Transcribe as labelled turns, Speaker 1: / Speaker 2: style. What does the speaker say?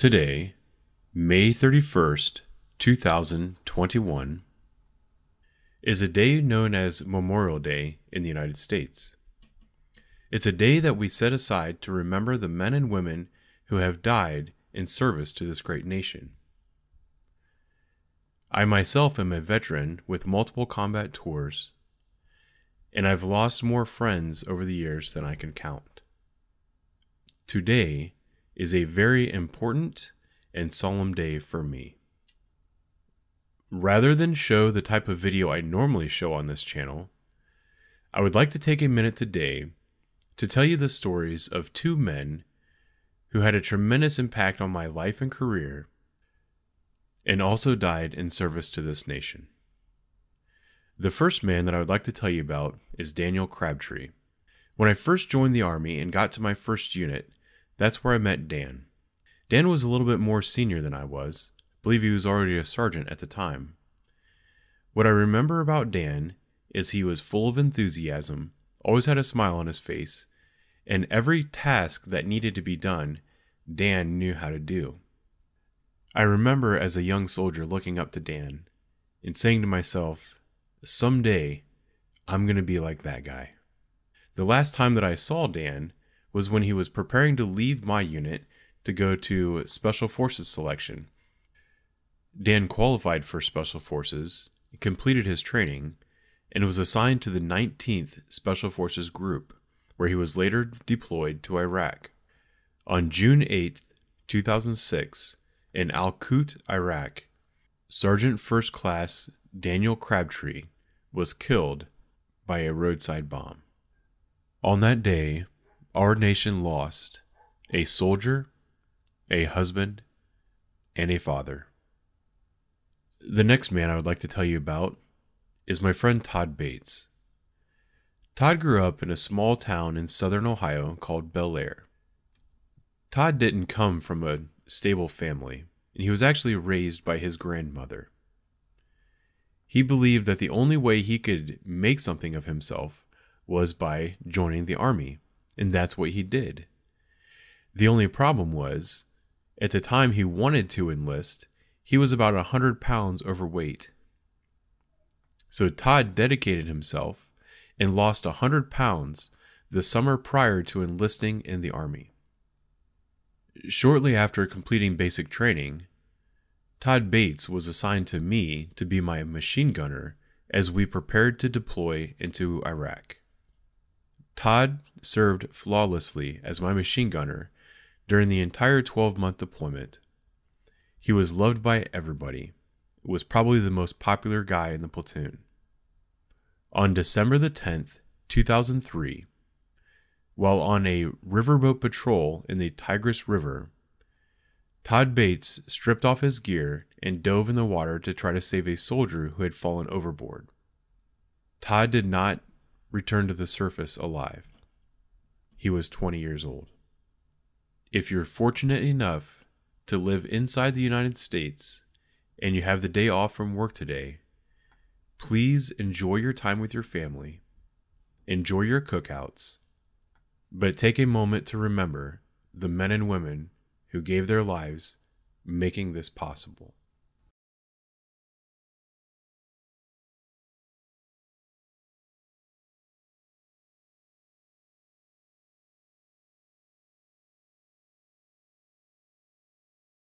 Speaker 1: Today, May 31st, 2021, is a day known as Memorial Day in the United States. It's a day that we set aside to remember the men and women who have died in service to this great nation. I myself am a veteran with multiple combat tours, and I've lost more friends over the years than I can count. Today is a very important and solemn day for me. Rather than show the type of video I normally show on this channel, I would like to take a minute today to tell you the stories of two men who had a tremendous impact on my life and career and also died in service to this nation. The first man that I would like to tell you about is Daniel Crabtree. When I first joined the Army and got to my first unit, that's where I met Dan. Dan was a little bit more senior than I was. I believe he was already a sergeant at the time. What I remember about Dan is he was full of enthusiasm, always had a smile on his face, and every task that needed to be done, Dan knew how to do. I remember as a young soldier looking up to Dan and saying to myself, someday I'm going to be like that guy. The last time that I saw Dan was when he was preparing to leave my unit to go to Special Forces selection. Dan qualified for Special Forces, completed his training, and was assigned to the 19th Special Forces Group, where he was later deployed to Iraq. On June 8, 2006, in Al-Kut, Iraq, Sergeant First Class Daniel Crabtree was killed by a roadside bomb. On that day, our nation lost a soldier, a husband, and a father. The next man I would like to tell you about is my friend Todd Bates. Todd grew up in a small town in southern Ohio called Bel Air. Todd didn't come from a stable family, and he was actually raised by his grandmother. He believed that the only way he could make something of himself was by joining the Army, and that's what he did. The only problem was, at the time he wanted to enlist, he was about 100 pounds overweight. So Todd dedicated himself and lost 100 pounds the summer prior to enlisting in the Army. Shortly after completing basic training, Todd Bates was assigned to me to be my machine gunner as we prepared to deploy into Iraq. Todd served flawlessly as my machine gunner during the entire 12-month deployment. He was loved by everybody. Was probably the most popular guy in the platoon. On December the 10th, 2003, while on a riverboat patrol in the Tigris River, Todd Bates stripped off his gear and dove in the water to try to save a soldier who had fallen overboard. Todd did not return to the surface alive. He was 20 years old. If you're fortunate enough to live inside the United States and you have the day off from work today, please enjoy your time with your family, enjoy your cookouts, but take a moment to remember the men and women who gave their lives making this possible.